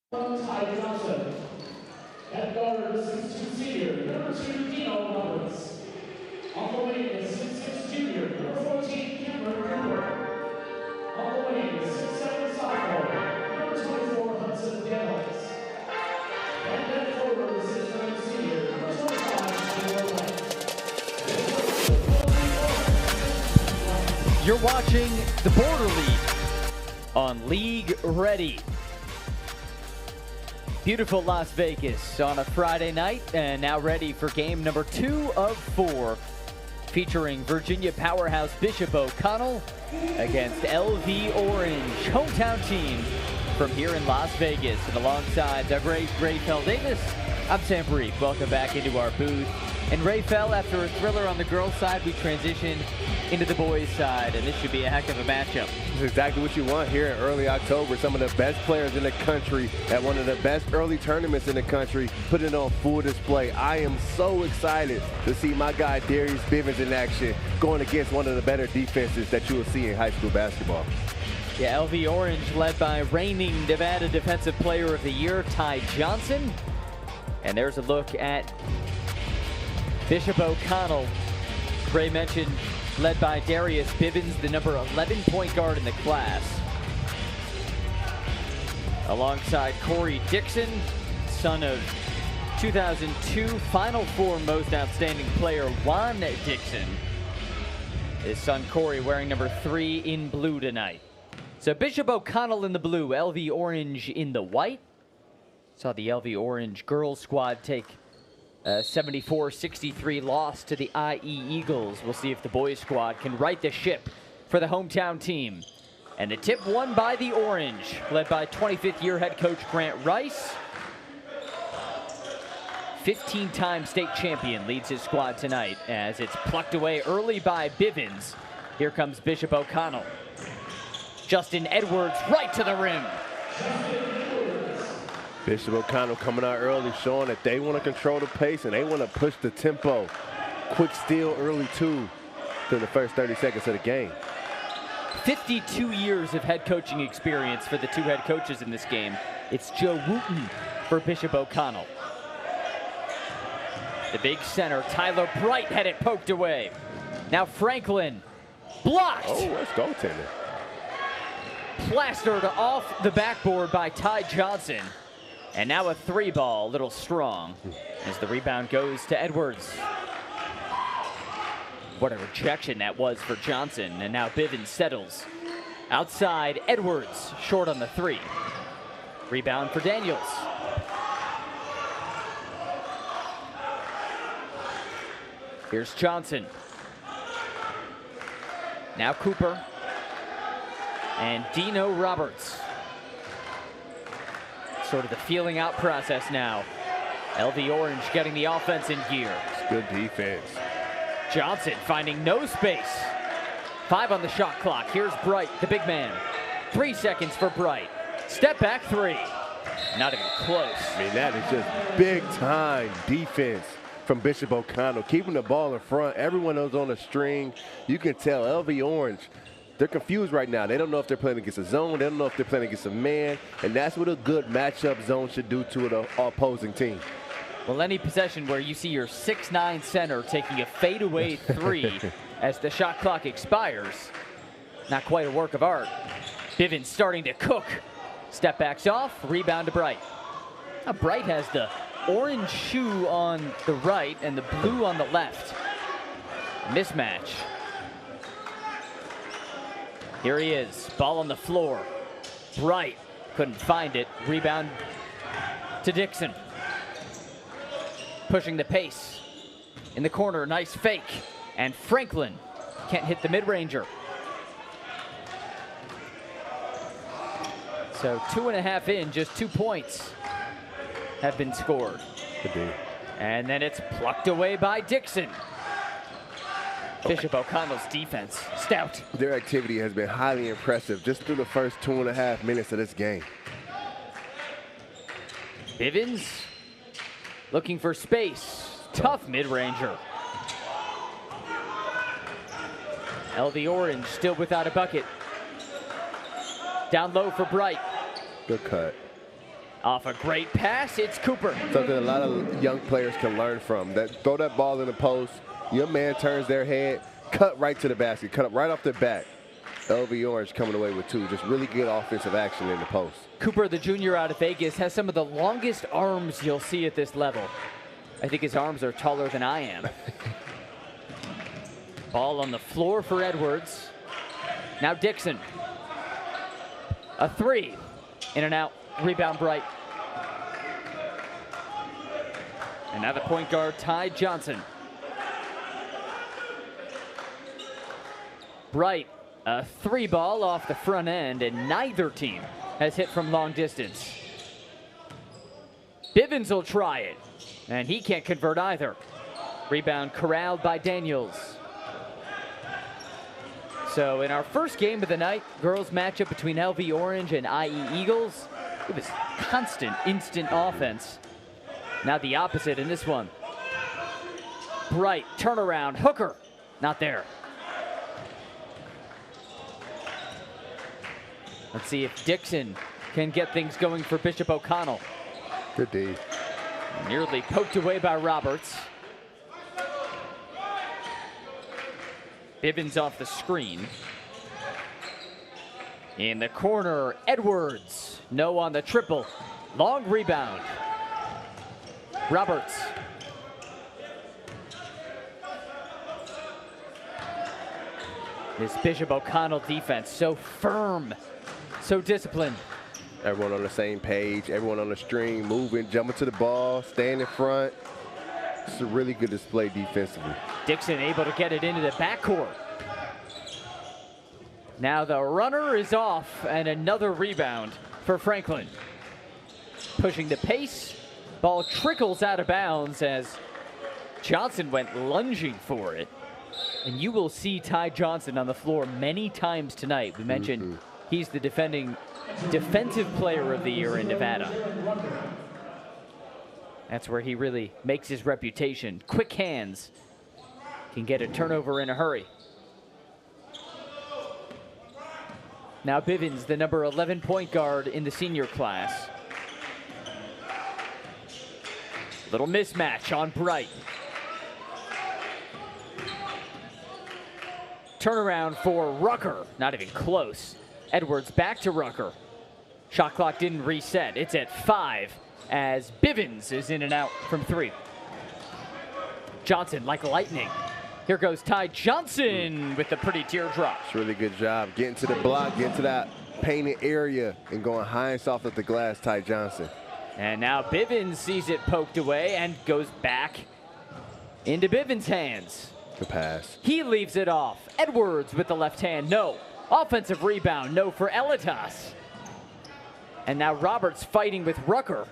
Ty Johnson. At guard, 6'2" senior, number 2, Dino Roberts. On the wing is 6'6" junior, number 14, Cameron Cooper. On the wing is 6'7" sophomore, number 24, Hudson Daniels. And then forward is 6'9" senior, number 25, Taylor White. You're watching the Border League on League Ready. Beautiful Las Vegas on a Friday night, and now ready for game number 2 of 4, featuring Virginia powerhouse Bishop O'Connell against LV Orange, hometown team from here in Las Vegas. And alongside the great Rayfel Davis, I'm Sam Brief. Welcome back into our booth. And Rayfel, after a thriller on the girls' side, we transition into the boys' side, and this should be a heck of a matchup. This is exactly what you want here in early October. Some of the best players in the country at one of the best early tournaments in the country, putting it on full display. I am so excited to see my guy Darius Bivens in action, going against one of the better defenses that you will see in high school basketball. Yeah, LV Orange led by reigning Nevada Defensive Player of the Year, Ty Johnson. And there's a look at Bishop O'Connell. Ray mentioned led by Darius Bivens, the number 11 point guard in the class. Alongside Corey Dixon, son of 2002 Final Four Most Outstanding Player Juan Dixon. His son Corey wearing number 3 in blue tonight. So Bishop O'Connell in the blue, LV Orange in the white. Saw the LV Orange girls squad take a 74-63 loss to the IE Eagles. We'll see if the boys squad can right the ship for the hometown team. And the tip won by the Orange, led by 25th year head coach Grant Rice. 15-time state champion leads his squad tonight as it's plucked away early by Bivens. Here comes Bishop O'Connell. Justin Edwards right to the rim. Bishop O'Connell coming out early, showing that they want to control the pace and they want to push the tempo. Quick steal early too through the first 30 seconds of the game. 52 years of head coaching experience for the two head coaches in this game. It's Joe Wooten for Bishop O'Connell. The big center, Tyler Bright, had it poked away. Now Franklin, blocked. Oh, that's goaltender. Plastered off the backboard by Ty Johnson. And now a 3-ball, a little strong, as the rebound goes to Edwards. What a rejection that was for Johnson, and now Bivens settles. Outside, Edwards, short on the 3. Rebound for Daniels. Here's Johnson. Now Cooper. And Dino Roberts. Sort of the feeling out process now. LV Orange getting the offense in gear. It's good defense. Johnson finding no space. 5 on the shot clock. Here's Bright, the big man. 3 seconds for Bright. Step back 3. Not even close. I mean, that is just big time defense from Bishop O'Connell. Keeping the ball in front. Everyone is on a string. You can tell LV Orange, they're confused right now. They don't know if they're playing against a zone. They don't know if they're playing against a man. And that's what a good matchup zone should do to an opposing team. Well, any possession where you see your 6'9" center taking a fadeaway 3 as the shot clock expires, not quite a work of art. Bivens starting to cook. Step backs off, rebound to Bright. Now Bright has the orange shoe on the right and the blue on the left. Mismatch. Here he is, ball on the floor. Bright couldn't find it. Rebound to Dixon. Pushing the pace. In the corner, nice fake. And Franklin can't hit the mid-ranger. So 2.5 in, just 2 points have been scored. Could be. And then it's plucked away by Dixon. Bishop O'Connell's defense, stout. Their activity has been highly impressive just through the first 2.5 minutes of this game. Bivens looking for space. Tough mid-ranger. LV Orange still without a bucket. Down low for Bright. Good cut. Off a great pass, it's Cooper. Something a lot of young players can learn from. Throw that ball in the post, your man turns their head, cut right to the basket, cut up right off their back. LV Orange coming away with 2. Just really good offensive action in the post. Cooper, the junior out of Vegas, has some of the longest arms you'll see at this level. I think his arms are taller than I am. Ball on the floor for Edwards. Now Dixon. A 3. In and out. Rebound Bright. And now the point guard, Ty Johnson. Bright, a 3 ball off the front end, and neither team has hit from long distance. Bivens will try it, and he can't convert either. Rebound corralled by Daniels. So in our first game of the night, girls matchup between LV Orange and IE Eagles, it was constant, instant offense. Now the opposite in this one. Bright, turnaround, Hooker, not there. Let's see if Dixon can get things going for Bishop O'Connell. Good D. Nearly poked away by Roberts. Bivens off the screen. In the corner, Edwards. No on the triple. Long rebound. Roberts. This Bishop O'Connell defense, so firm, so disciplined. Everyone on the same page, everyone on the string, moving, jumping to the ball, staying in front. It's a really good display defensively. Dixon able to get it into the backcourt. Now the runner is off, and another rebound for Franklin. Pushing the pace, ball trickles out of bounds as Johnson went lunging for it. And you will see Ty Johnson on the floor many times tonight. We mentioned he's the defending Defensive Player of the Year in Nevada. That's where he really makes his reputation. Quick hands, can get a turnover in a hurry. Now Bivens, the number 11 point guard in the senior class. Little mismatch on Bright. Turnaround for Rucker, not even close. Edwards back to Rucker. Shot clock didn't reset, it's at 5 as Bivens is in and out from 3. Johnson like lightning. Here goes Ty Johnson with the pretty teardrop. It's a really good job getting to the block, getting to that painted area and going high and soft at the glass, Ty Johnson. And now Bivens sees it poked away and goes back into Bivens' hands. The pass. He leaves it off. Edwards with the left hand, no. Offensive rebound, no for Elitas. And now Roberts fighting with Rucker.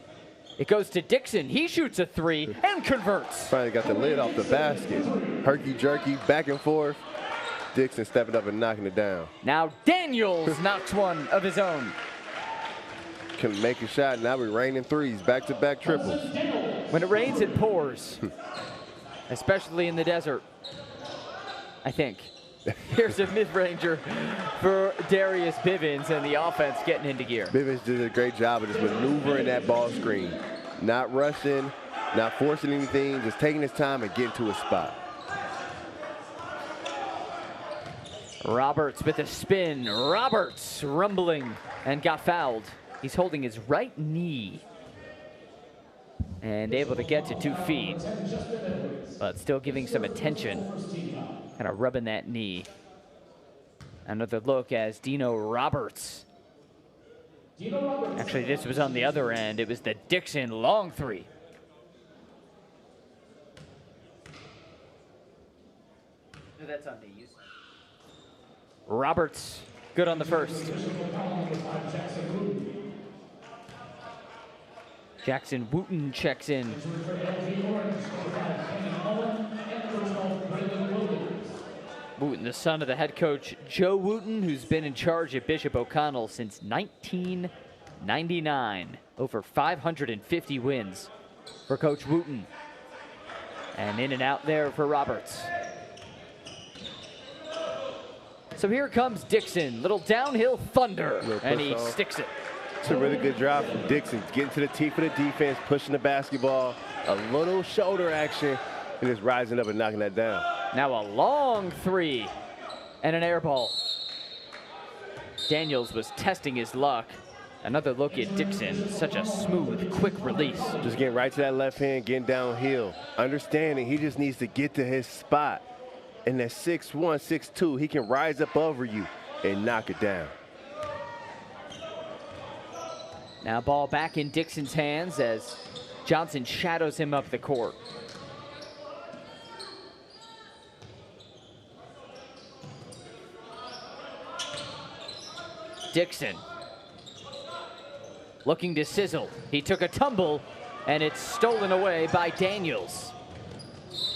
It goes to Dixon. He shoots a 3 and converts. Finally got the lid off the basket. Herky-jerky, back and forth. Dixon stepping up and knocking it down. Now Daniels knocks one of his own. Can make a shot. Now we're raining threes. Back-to-back triples. When it rains, it pours. Especially in the desert, I think. Here's a mid-ranger for Darius Bivens, and the offense getting into gear. Bivens did a great job of just maneuvering that ball screen. Not rushing, not forcing anything, just taking his time and getting to a spot. Roberts with a spin. Roberts rumbling and got fouled. He's holding his right knee and able to get to 2 feet, but still giving some attention. Kind of rubbing that knee. Another look as Dino Roberts. Actually, this was on the other end. It was the Dixon long 3. No, that's on me. Roberts, good on the first. Jackson Wooten checks in. Wooten, the son of the head coach, Joe Wooten, who's been in charge at Bishop O'Connell since 1999. Over 550 wins for Coach Wooten. And in and out there for Roberts. So here comes Dixon, little downhill thunder, and he sticks it. It's a really good drive from Dixon. Getting to the teeth of the defense, pushing the basketball, a little shoulder action, and just rising up and knocking that down. Now a long three and an air ball. Daniels was testing his luck. Another look at Dixon. Such a smooth, quick release. Just getting right to that left hand, getting downhill. Understanding he just needs to get to his spot. And that 6'1", 6'2", he can rise up over you and knock it down. Now ball back in Dixon's hands as Johnson shadows him up the court. Dixon looking to sizzle. He took a tumble, and it's stolen away by Daniels.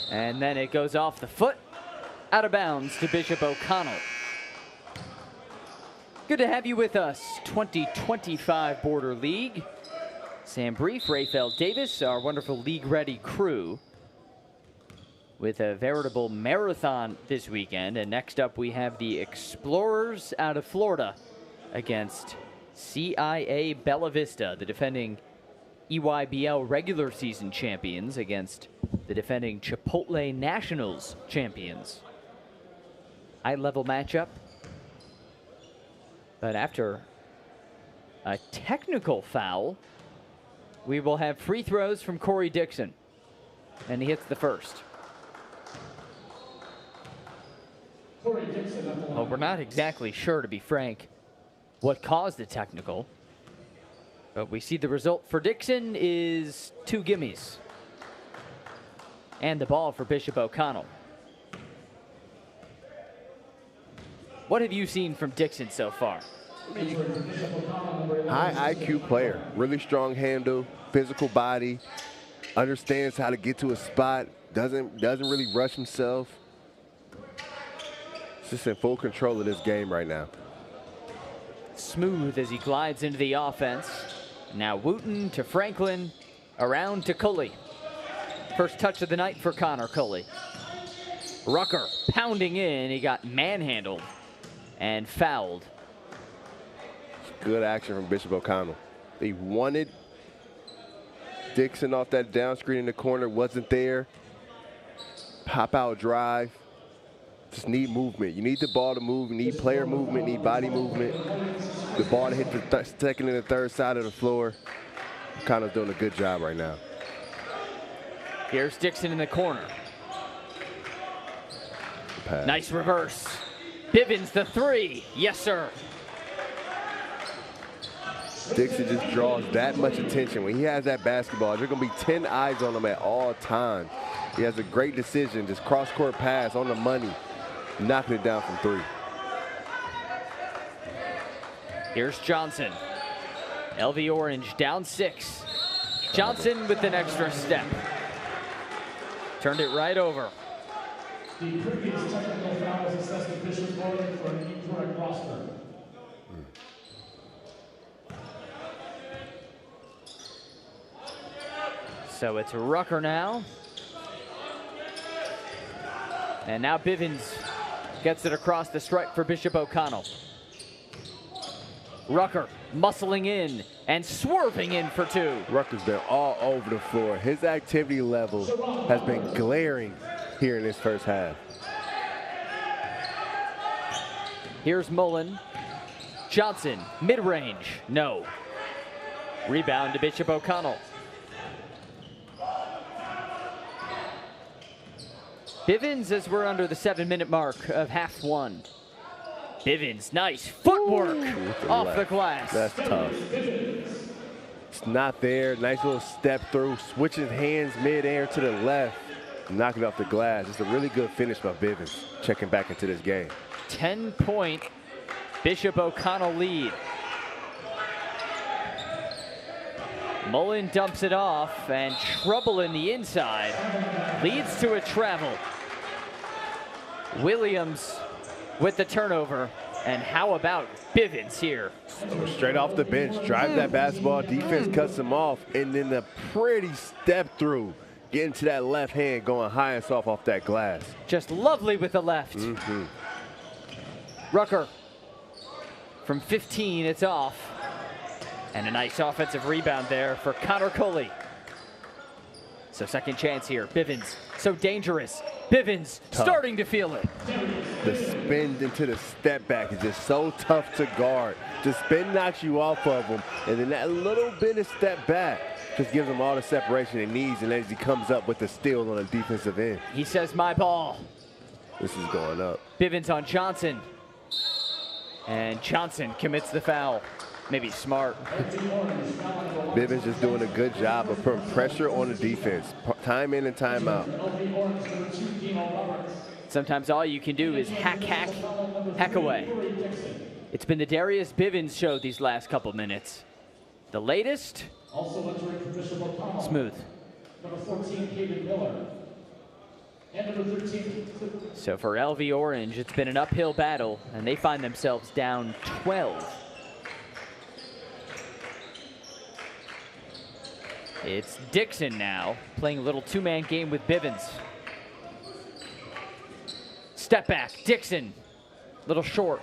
And then it goes off the foot, out of bounds to Bishop O'Connell. Good to have you with us. 2025 Border League. Sam Brief, Rafael Davis, our wonderful league-ready crew, with a veritable marathon this weekend. And next up, we have the Explorers out of Florida against CIA Bella Vista, the defending EYBL regular season champions, against the defending Chipotle Nationals champions. High-level matchup. But after a technical foul, we will have free throws from Corey Dixon. And he hits the first. Well, we're not exactly sure, to be frank, what caused the technical. But we see the result for Dixon is 2 gimmies. And the ball for Bishop O'Connell. What have you seen from Dixon so far? High IQ player, really strong handle, physical body, understands how to get to a spot, doesn't really rush himself. He's just in full control of this game right now. Smooth as he glides into the offense. Now Wooten to Franklin, around to Culley. First touch of the night for Connor Culley. Rucker pounding in, he got manhandled and fouled. Good action from Bishop O'Connell. He wanted Dixon off that down screen in the corner, wasn't there. Pop out drive. Just need movement. You need the ball to move. You need player movement, need body movement. The ball to hit the second and the third side of the floor. O'Connell's doing a good job right now. Here's Dixon in the corner. Pass. Nice reverse. Bivens the 3. Yes, sir. Dixon just draws that much attention. When he has that basketball, there's going to be 10 eyes on him at all times. He has a great decision, just cross-court pass on the money, knocking it down from 3. Here's Johnson. LV Orange down 6. Johnson with an extra step. Turned it right over. The previous technical foul was assessed to Bishop Gordon for an incorrect roster. So it's Rucker now. And now Bivens gets it across the stripe for Bishop O'Connell. Rucker muscling in and swerving in for 2. Rucker's been all over the floor. His activity level has been glaring here in this first half. Here's Mullen. Johnson, mid-range, no. Rebound to Bishop O'Connell. Bivens as we're under the 7-minute mark of half 1. Bivens, nice footwork off the glass. That's tough. It's not there. Nice little step through, switching hands mid-air to the left, knocking off the glass. It's a really good finish by Bivens, checking back into this game. 10-point Bishop O'Connell lead. Mullen dumps it off, and trouble in the inside leads to a travel. Williams with the turnover, and how about Bivens here? Straight off the bench, drive that basketball, defense cuts him off, and then a pretty step through, getting to that left hand, going high and soft off that glass. Just lovely with the left. Rucker from 15, it's off. And a nice offensive rebound there for Connor Coley. So second chance here. Bivens, so dangerous. Bivens starting to feel it. The spin into the step back is just so tough to guard. The spin knocks you off of him, and then that little bit of step back just gives him all the separation he needs, and as he comes up with the steal on the defensive end. He says, my ball. This is going up. Bivens on Johnson. And Johnson commits the foul. Maybe smart. Bivens just doing a good job of putting pressure on the defense, time in and time out. Sometimes all you can do is hack away. It's been the Darius Bivens show these last couple minutes. The latest, smooth. So for LV Orange, it's been an uphill battle, and they find themselves down 12. It's Dixon now, playing a little two-man game with Bivens. Step back, Dixon, little short.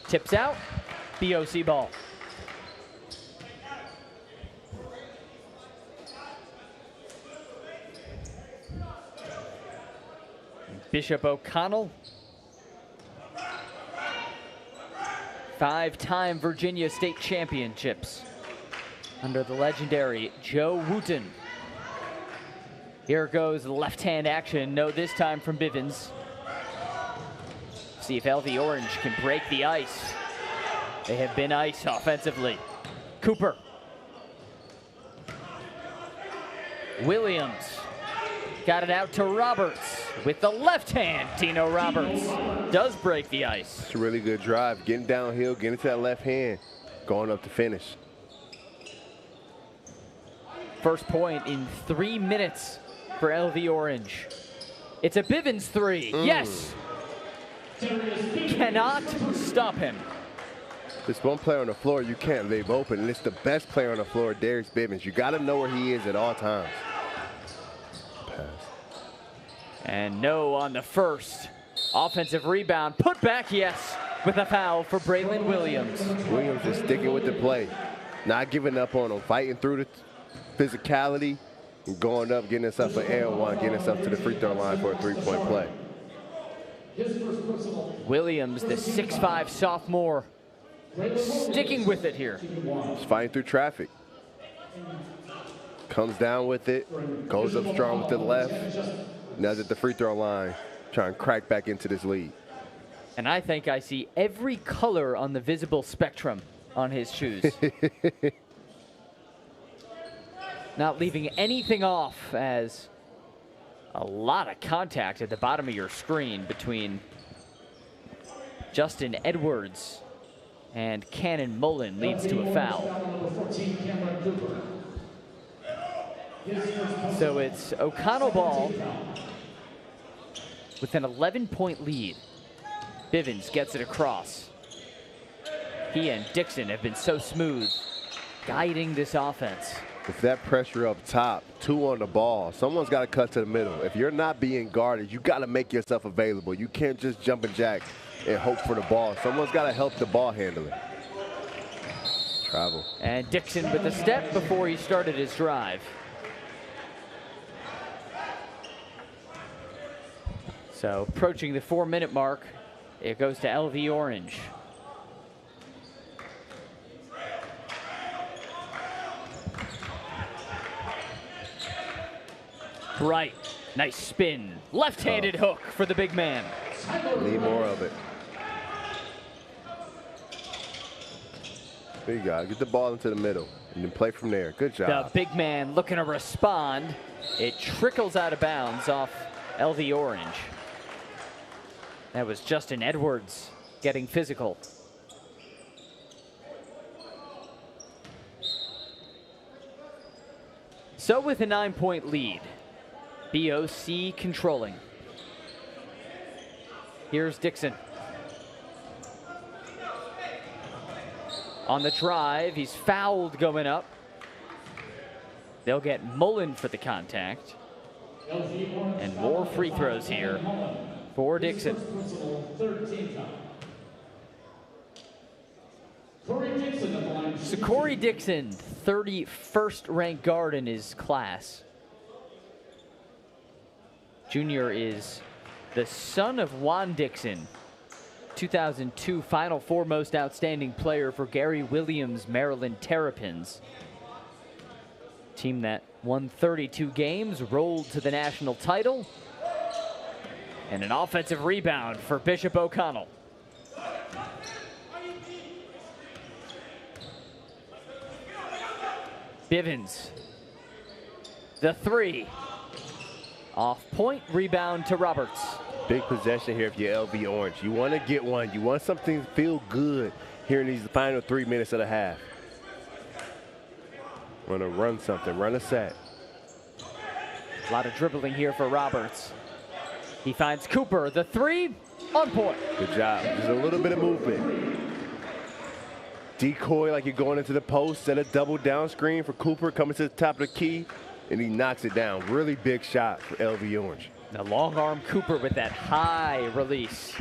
Tips out, BOC ball. Bishop O'Connell, five-time Virginia State championships under the legendary Joe Wooten. Here goes left-hand action. No, this time from Bivens. See if LV Orange can break the ice. They have been ice offensively. Cooper. Williams got it out to Roberts with the left hand. Tino Roberts does break the ice. It's a really good drive. Getting downhill, getting to that left hand, going up to finish. First point in 3 minutes for LV Orange. It's a Bivens three. Yes. Cannot stop him. There's one player on the floor you can't leave open, and it's the best player on the floor, Darius Bivens. You got to know where he is at all times. Pass. And no on the first. Offensive rebound. Put back, yes, with a foul for Braylon Williams. Williams is sticking with the play, not giving up on him, fighting through the physicality, and going up, getting himself an L1, getting himself to the free throw line for a three-point play. Williams, the 6'5" sophomore, sticking with it here. Just fighting through traffic. Comes down with it, goes up strong with the left, now at the free throw line, trying to crack back into this lead. And I think I see every color on the visible spectrum on his shoes. Not leaving anything off, as a lot of contact at the bottom of your screen between Justin Edwards and Cannon Mullen leads to a foul. So it's O'Connell ball with an 11-point lead. Bivens gets it across. He and Dixon have been so smooth, guiding this offense. With that pressure up top, 2 on the ball, someone's got to cut to the middle. If you're not being guarded, you got to make yourself available. You can't just jump and jack and hope for the ball. Someone's got to help the ball handling. Travel. And Dixon with a step before he started his drive. So approaching the 4-minute mark, it goes to LV Orange. Right, nice spin. Left-handed hook for the big man. Need more of it. There you go. Get the ball into the middle and then play from there. Good job. The big man looking to respond. It trickles out of bounds off LV Orange. That was Justin Edwards getting physical. So with a 9-point lead, BOC controlling. Here's Dixon. On the drive, he's fouled going up. They'll get Mullen for the contact. And more free throws here for Dixon. So Corey Dixon, 31st ranked guard in his class. Junior is the son of Juan Dixon, 2002 Final Four most outstanding player for Gary Williams' Maryland Terrapins. Team that won 32 games, rolled to the national title, and an offensive rebound for Bishop O'Connell. Bivens, the three. Off point, rebound to Roberts. Big possession here if you're LV Orange. You want to get one. You want something to feel good here in these final 3 minutes of the half. Want to run something, run a set. A lot of dribbling here for Roberts. He finds Cooper, the three, on point. Good job. Just a little bit of movement. Decoy like you're going into the post, set a double down screen for Cooper coming to the top of the key, and he knocks it down. Really big shot for LV Orange. The long arm Cooper with that high release.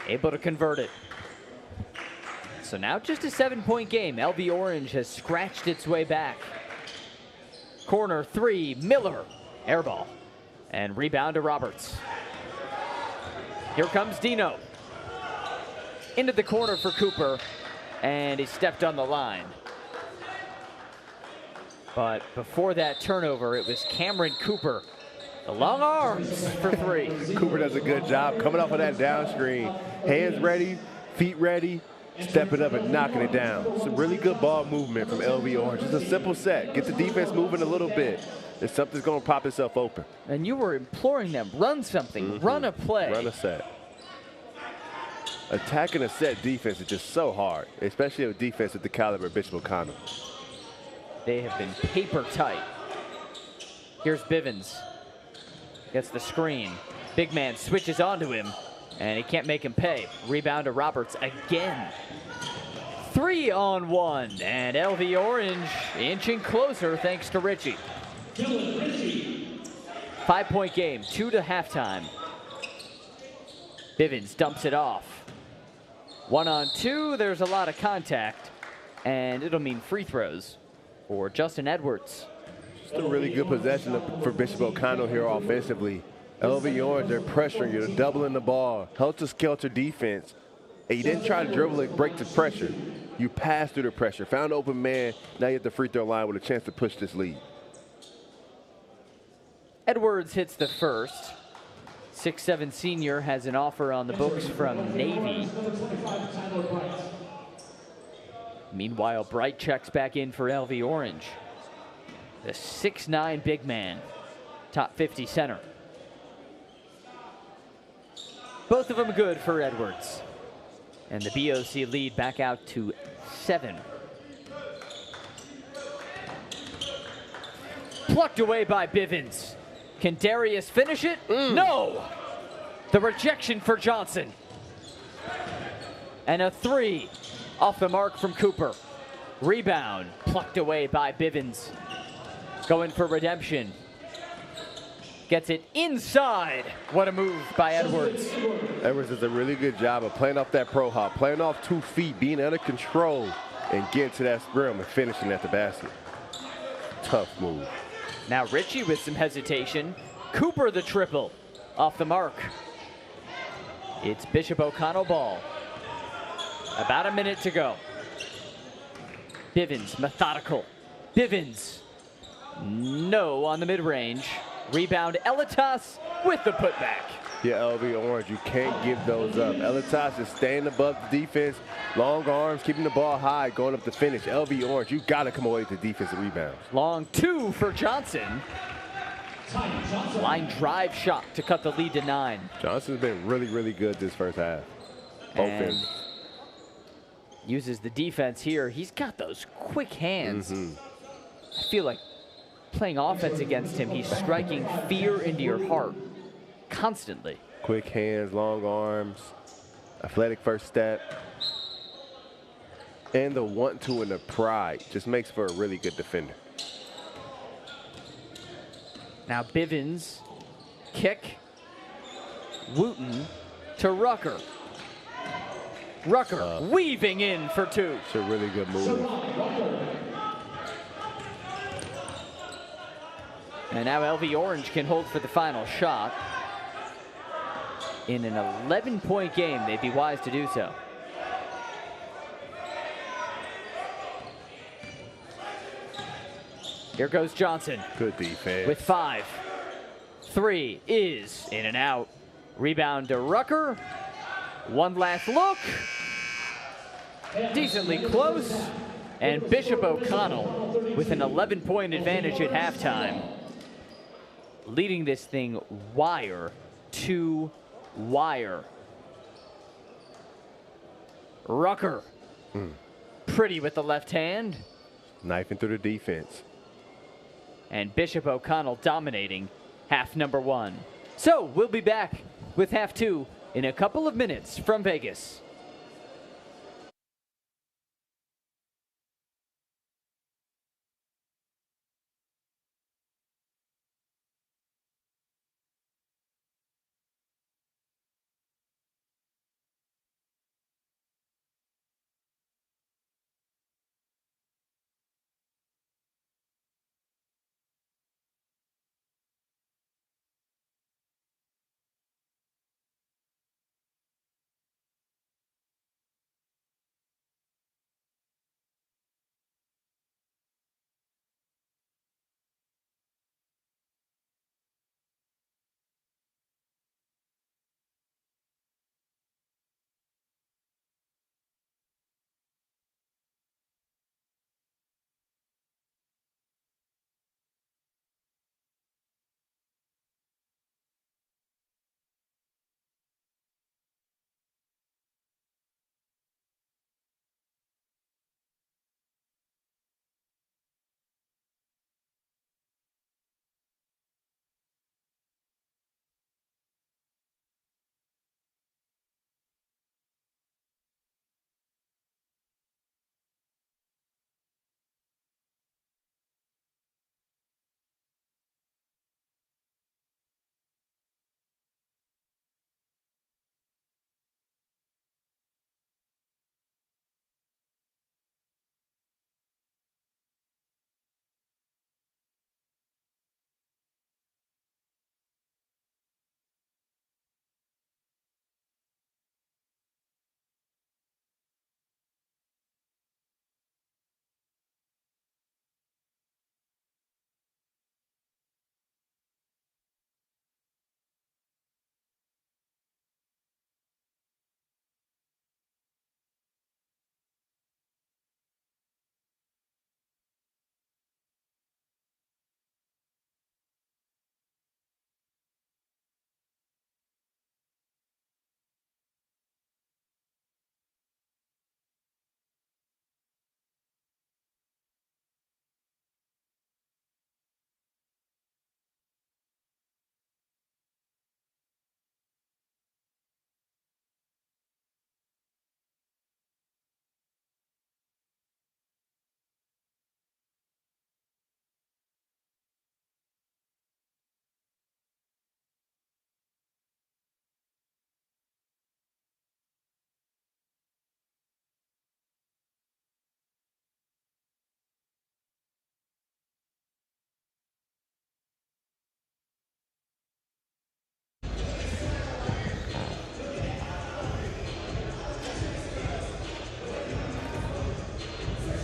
Able to convert it. So now just a 7-point game. LV Orange has scratched its way back. Corner three, Miller, airball. And rebound to Roberts. Here comes Dino. Into the corner for Cooper, and he stepped on the line. But before that turnover, it was Cameron Cooper. The long arms for three. Cooper does a good job coming off of that down screen. Hands ready, feet ready, stepping up and knocking it down. Some really good ball movement from LV Orange. Just a simple set. Get the defense moving a little bit. And something's going to pop itself open. And you were imploring them, run something, run a play. Run a set. Attacking a set defense is just so hard, especially a defense at the caliber of Bishop O'Connell. They have been paper tight. Here's Bivens. Gets the screen. Big man switches onto him, and he can't make him pay. Rebound to Roberts again. 3-on-1, and LV Orange inching closer thanks to Richie. 5-point game, 2 to halftime. Bivens dumps it off. 1-on-2, there's a lot of contact, and it'll mean free throws for Justin Edwards. Just a really good possession for Bishop O'Connell here offensively. LV Orange, they're pressuring you, they're doubling the ball. Helter-skelter defense. And you didn't try to dribble it, break the pressure. You passed through the pressure, found an open man, now you're at the free throw line with a chance to push this lead. Edwards hits the first. 6'7" senior has an offer on the books from Navy. Meanwhile, Bright checks back in for LV Orange. The 6'9" big man, top 50 center. Both of them good for Edwards. And the BOC lead back out to 7. Plucked away by Bivens. Can Darius finish it? No! The rejection for Johnson. And a three off the mark from Cooper. Rebound plucked away by Bivens. Going for redemption. Gets it inside. What a move by Edwards. Edwards does a really good job of playing off that pro hop, playing off 2 feet, being under control, and getting to that rim and finishing at the basket. Tough move. Now Richie with some hesitation. Cooper the triple off the mark. It's Bishop O'Connell ball. About a minute to go. Bivens, methodical. Bivens, no on the mid-range. Rebound, Elitas with the putback. Yeah, LV Orange, you can't give those up. Elitas is staying above the defense. Long arms, keeping the ball high, going up to finish. LV Orange, you got to come away with the defensive rebounds. Long two for Johnson. Line drive shot to cut the lead to 9. Johnson's been really, really good this first half. Both ends. Uses the defense here. He's got those quick hands. I feel like playing offense against him, he's striking fear into your heart constantly. Quick hands, long arms, athletic first step. And the want-to and the pride just makes for a really good defender. Now Bivens, kick, Wooten to Rucker. Rucker weaving in for two. It's a really good move. And now LV Orange can hold for the final shot. In an 11-point game, they'd be wise to do so. Here goes Johnson. Good defense. With 5. 3 is in and out. Rebound to Rucker. One last look. Decently close. And Bishop O'Connell with an 11-point advantage at halftime. Leading this thing wire to wire. Rucker. Pretty with the left hand. Knifing through the defense. And Bishop O'Connell dominating half number 1. So we'll be back with half 2 in a couple of minutes from Vegas.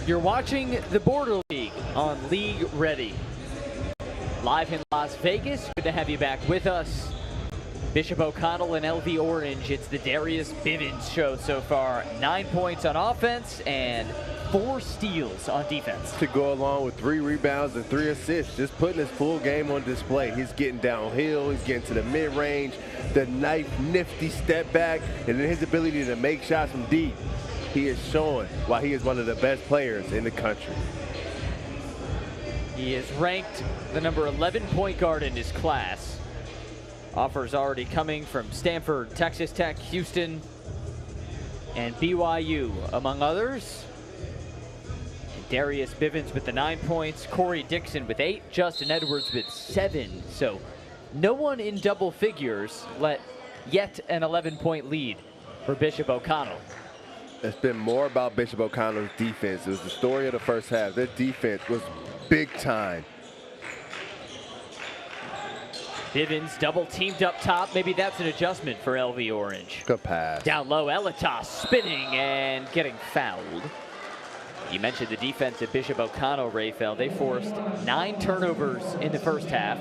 You're watching the Border League on League Ready. Live in Las Vegas. Good to have you back with us. Bishop O'Connell and LV Orange. It's the Darius Bivens show so far. 9 points on offense and 4 steals on defense. To go along with 3 rebounds and 3 assists. Just putting his full game on display. He's getting downhill. He's getting to the mid-range. The nifty step back. And then his ability to make shots from deep. He is showing why he is one of the best players in the country. He is ranked the number 11 point guard in his class. Offers already coming from Stanford, Texas Tech, Houston, and BYU, among others. And Darius Bivens with the 9 points, Corey Dixon with 8, Justin Edwards with 7. So no one in double figures let yet an 11-point lead for Bishop O'Connell. it's been more about Bishop O'Connell's defense. It was the story of the first half. Their defense was big time. Bivens double teamed up top. Maybe that's an adjustment for LV Orange. Good pass. Down low, Elitas spinning and getting fouled. You mentioned the defense at Bishop O'Connell, Raphael. They forced 9 turnovers in the first half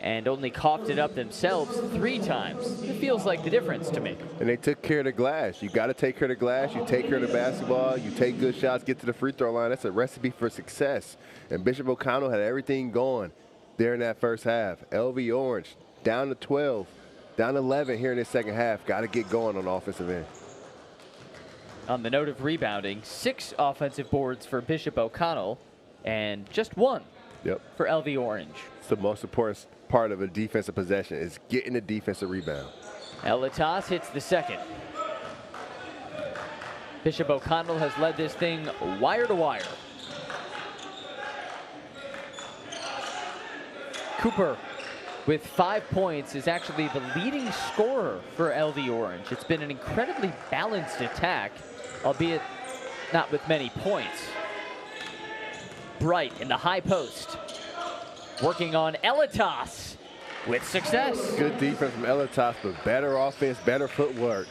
and only coughed it up themselves 3 times. It feels like the difference to me. And they took care of the glass. You got to take care of the glass. You take care of the basketball. You take good shots, get to the free throw line. That's a recipe for success. And Bishop O'Connell had everything going there in that first half. LV Orange down to 12, down to 11 here in the second half. Got to get going on the offensive end. On the note of rebounding, 6 offensive boards for Bishop O'Connell and just 1 for LV Orange. It's the most important part of a defensive possession is getting the defensive rebound. Elitas hits the second. Bishop O'Connell has led this thing wire to wire. Cooper with 5 points is actually the leading scorer for LV Orange. It's been an incredibly balanced attack, albeit not with many points. Bright in the high post, working on Elitas with success. Good defense from Elitas, but better offense, better footwork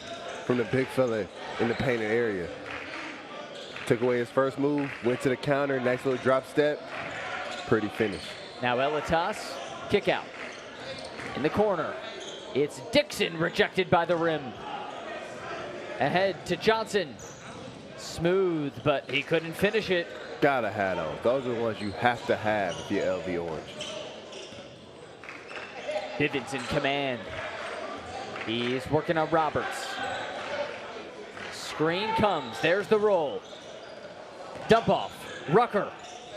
from the big fella in the painted area. Took away his first move, went to the counter, nice little drop step. Pretty finish. Now Elitas, kick out. In the corner, it's Dixon rejected by the rim. Ahead to Johnson. Smooth, but he couldn't finish it. Gotta have those. Those are the ones you have to have if you're LV Orange. Bivens in command. He's working on Roberts. Screen comes, there's the roll. Dump off, Rucker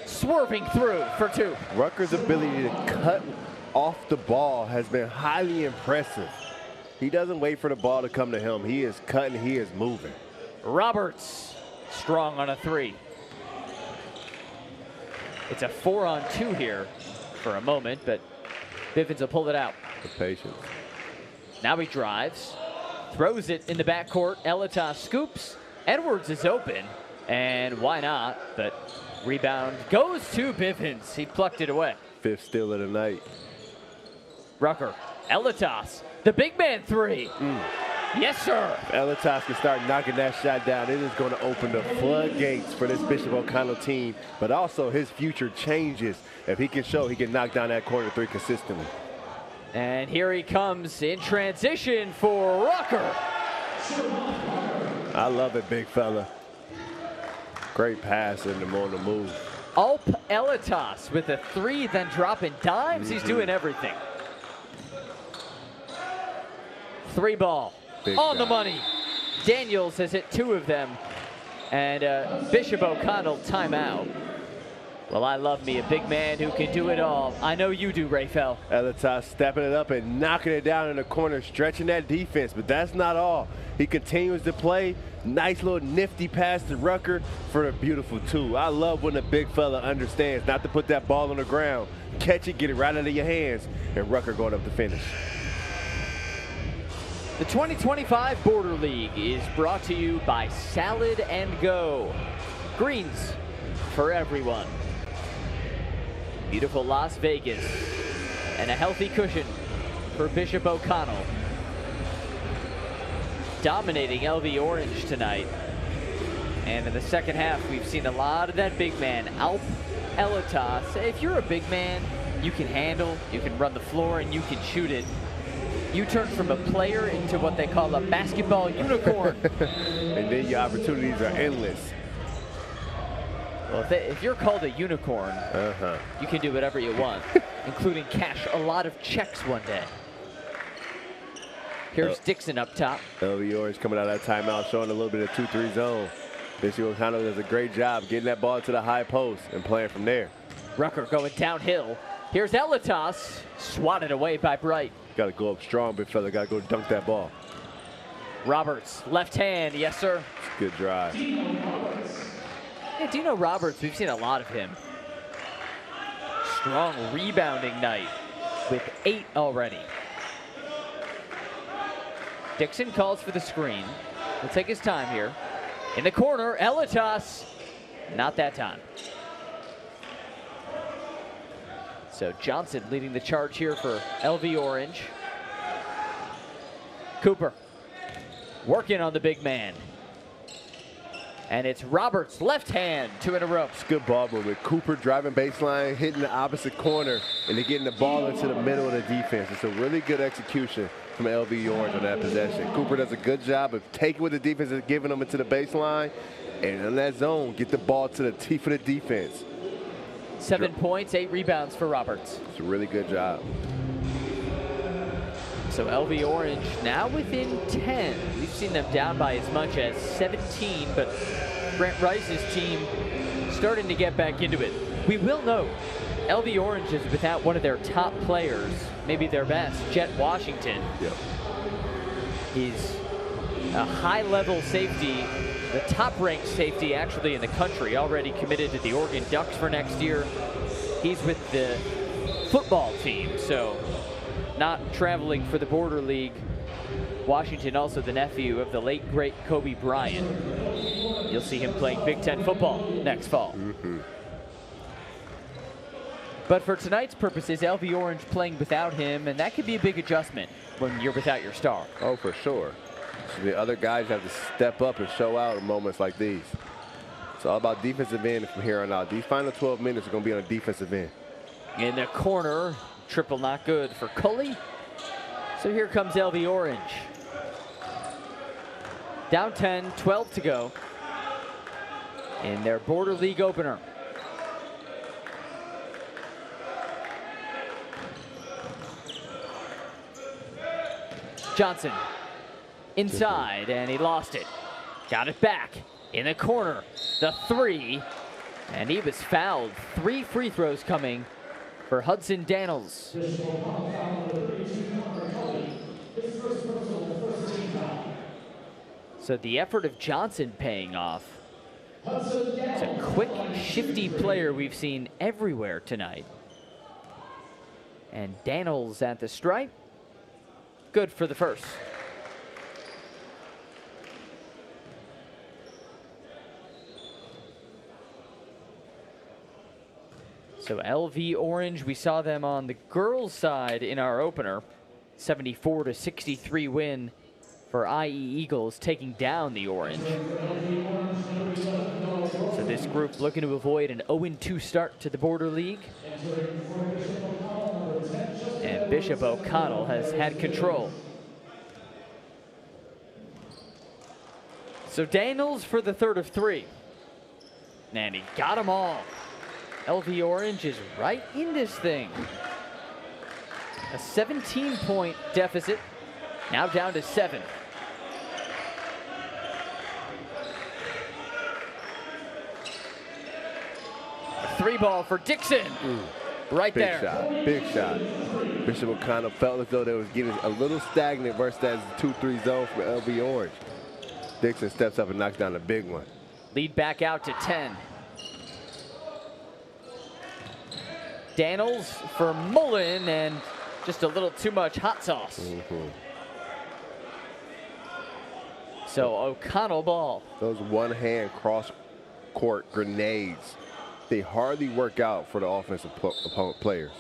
swerving through for 2. Rucker's ability to cut off the ball has been highly impressive. He doesn't wait for the ball to come to him. He is cutting, he is moving. Roberts, strong on a 3. It's a 4-on-2 here for a moment, but Bivens will pull it out. The patience. Now he drives, throws it in the backcourt. Elitas scoops. Edwards is open, and why not? But rebound goes to Bivens. He plucked it away. 5th steal of the night. Rucker, Elitas, the big man 3. Yes, sir. Elitas can start knocking that shot down. It is going to open the floodgates for this Bishop O'Connell team, but also his future changes if he can show he can knock down that corner 3 consistently. And here he comes in transition for Rucker. I love it, big fella. Great pass in the on the move. Alp Elitas with a 3, then dropping dimes. He's doing everything. 3 ball. Big on shot. The money. Daniels has hit 2 of them. And Bishop O'Connell timeout. Well, I love me a big man who can do it all. I know you do, Raphael. Elitas stepping it up and knocking it down in the corner, stretching that defense, but that's not all. He continues to play. Nice little nifty pass to Rucker for a beautiful 2. I love when a big fella understands not to put that ball on the ground. Catch it, get it right out of your hands, and Rucker going up to finish. The 2025 Border League is brought to you by Salad and Go. Greens for everyone. Beautiful Las Vegas and a healthy cushion for Bishop O'Connell. Dominating LV Orange tonight. And in the second half, we've seen a lot of that big man, Alp Elitas. If you're a big man, you can handle, you can run the floor, and you can shoot it. You turn from a player into what they call a basketball unicorn. And then your opportunities are endless. Well, if you're called a unicorn, you can do whatever you want, including cash a lot of checks one day. Here's Dixon up top. LV Orange coming out of that timeout, showing a little bit of 2-3 zone. Bishop O'Connell does a great job getting that ball to the high post and playing from there. Rucker going downhill. Here's Elitas, swatted away by Bright. Got to go up strong, big fella. Got to go dunk that ball. Roberts, left hand, yes, sir. Good drive. Yeah, Dino Roberts, we've seen a lot of him. Strong rebounding night with 8 already. Dixon calls for the screen. He'll take his time here. In the corner, Elitas. Not that time. So Johnson leading the charge here for LV Orange. Cooper working on the big man. And it's Roberts' left hand, 2 in a row. It's good ball movement. Cooper driving baseline, hitting the opposite corner, and they're getting the ball into the middle of the defense. It's a really good execution from LV Orange on that possession. Cooper does a good job of taking what the defense is giving them into the baseline, and in that zone, get the ball to the teeth of the defense. 7 points, 8 rebounds for Roberts. It's a really good job. So LV Orange now within 10. We've seen them down by as much as 17, but Brent Rice's team starting to get back into it. We will note, LV Orange is without one of their top players, maybe their best, Jet Washington. Yep. He's a high-level safety, the top-ranked safety actually in the country, already committed to the Oregon Ducks for next year. He's with the football team, so not traveling for the Border League. Washington, also the nephew of the late, great Kobe Bryant. You'll see him playing Big Ten football next fall. But for tonight's purposes, LV Orange playing without him, and that could be a big adjustment when you're without your star. Oh, for sure. So the other guys have to step up and show out in moments like these. It's all about defensive end from here on out. These final 12 minutes are going to be on a defensive end. In the corner, triple not good for Cully. So here comes LV Orange. Down 10, 12 to go in their Border League opener. Johnson inside, and he lost it. Got it back in the corner. The 3, and he was fouled. 3 free throws coming for Hudson Daniels. So the effort of Johnson paying off. It's a quick, shifty player we've seen everywhere tonight. And Daniels at the stripe. Good for the first. So LV Orange, we saw them on the girls' side in our opener. 74-63 win for IE Eagles, taking down the Orange. So this group looking to avoid an 0-2 start to the Border League. And Bishop O'Connell has had control. So Daniels for the 3rd of 3. And he got them all. LV Orange is right in this thing. A 17-point deficit, now down to 7. A 3-ball for Dixon. Right Big there. shot, big shot. Bishop O'Connell felt as though they was getting a little stagnant versus that 2-3 zone from LV Orange. Dixon steps up and knocks down a big one. Lead back out to 10. Daniels for Mullen, and just a little too much hot sauce. So O'Connell ball. Those one-hand cross-court grenades, they hardly work out for the offensive opponent players.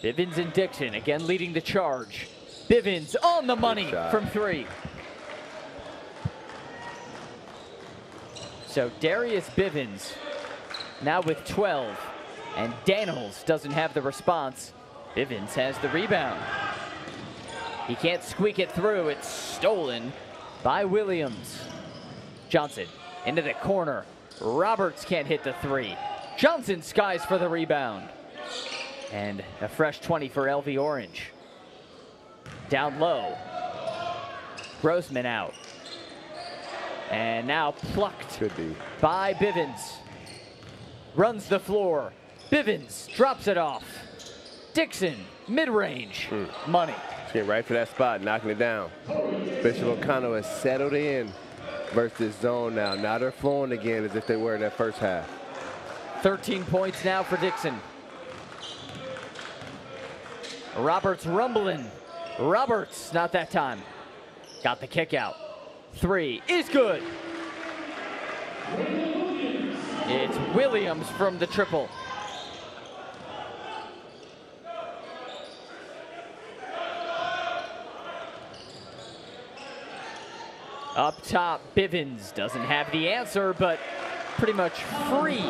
Bivens and Dixon again leading the charge. Bivens on the money from 3. So Darius Bivens now with 12, and Daniels doesn't have the response. Bivens has the rebound. He can't squeak it through. It's stolen by Williams. Johnson into the corner. Roberts can't hit the 3. Johnson skies for the rebound. And a fresh 20 for LV Orange. Down low. Grossman out. And now plucked by Bivens. Runs the floor. Bivens drops it off. Dixon, mid-range, money. Getting right for that spot, knocking it down. Bishop O'Connell has settled in versus this zone now. Now they're flowing again as if they were in that first half. 13 points now for Dixon. Roberts rumbling. Roberts, not that time. Got the kick out. 3 is good. It's Williams from the triple. Up top, Bivens doesn't have the answer, but pretty much free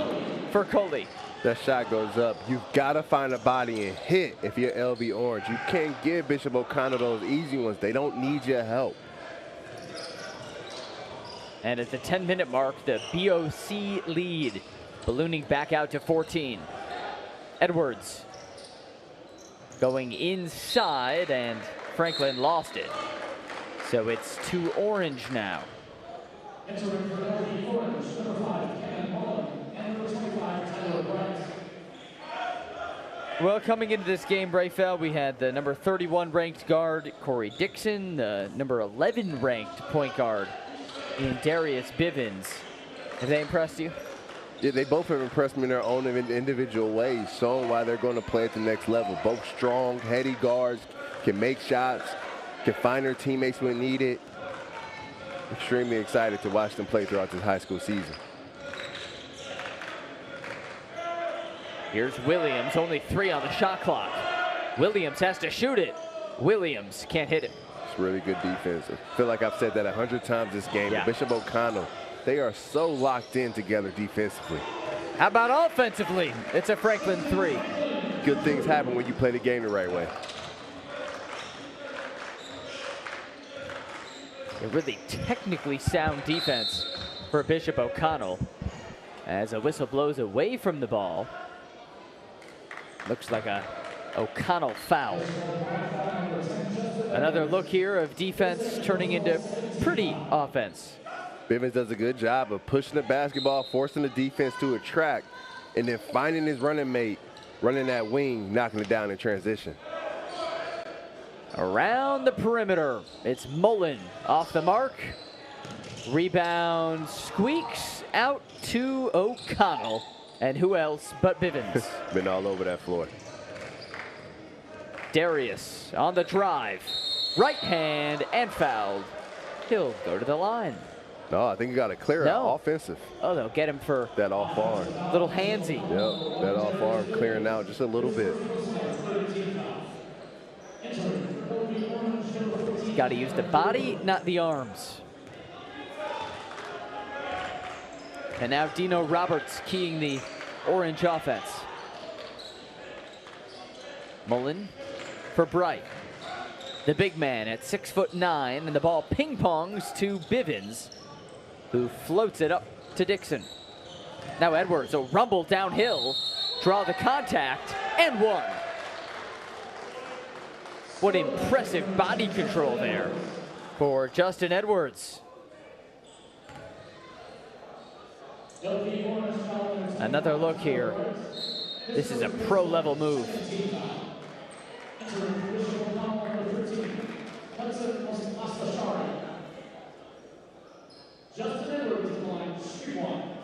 for Coley. That shot goes up. You've got to find a body and hit if you're LV Orange. You can't give Bishop O'Connell those easy ones. They don't need your help. And at the 10-minute mark, the BOC lead, ballooning back out to 14. Edwards going inside, and Franklin lost it. So it's 2 Orange now. Entering for LV Orange, number 5, Kevin Mullen, and number 25, Tyler Bright. Well, coming into this game, Brayfeld, we had the number 31 ranked guard, Corey Dixon, the number 11 ranked point guard in Darius Bivens. Have they impressed you? Yeah, they both have impressed me in their own individual ways, showing why they're going to play at the next level. Both strong, heady guards, can make shots, can find their teammates when needed. Extremely excited to watch them play throughout this high school season. Here's Williams, only 3 on the shot clock. Williams has to shoot it. Williams can't hit it. It's really good defense. I feel like I've said that 100 times this game. Yeah. Bishop O'Connell, they are so locked in together defensively. How about offensively? It's a Franklin 3. Good things happen when you play the game the right way. A really technically sound defense for Bishop O'Connell. As a whistle blows away from the ball. Looks like a O'Connell foul. Another look here of defense turning into pretty offense. Bivens does a good job of pushing the basketball, forcing the defense to attract, and then finding his running mate, running that wing, knocking it down in transition. Around the perimeter, it's Mullen off the mark. Rebound squeaks out to O'Connell. And who else but Bivens? Been all over that floor. Darius on the drive. Right hand and fouled. He'll go to the line. No, I think you got to clear it offensive. Oh, they'll get him for that off arm. Little handsy. Yep, that off arm clearing out just a little bit. Got to use the body, not the arms. And now Dino Roberts keying the Orange offense. Mullen for Bright. The big man at 6'9", and the ball ping-pongs to Bivens, who floats it up to Dixon. Now Edwards will rumble downhill, draw the contact, and 1. What impressive body control there for Justin Edwards. Another look here. This is a pro-level move.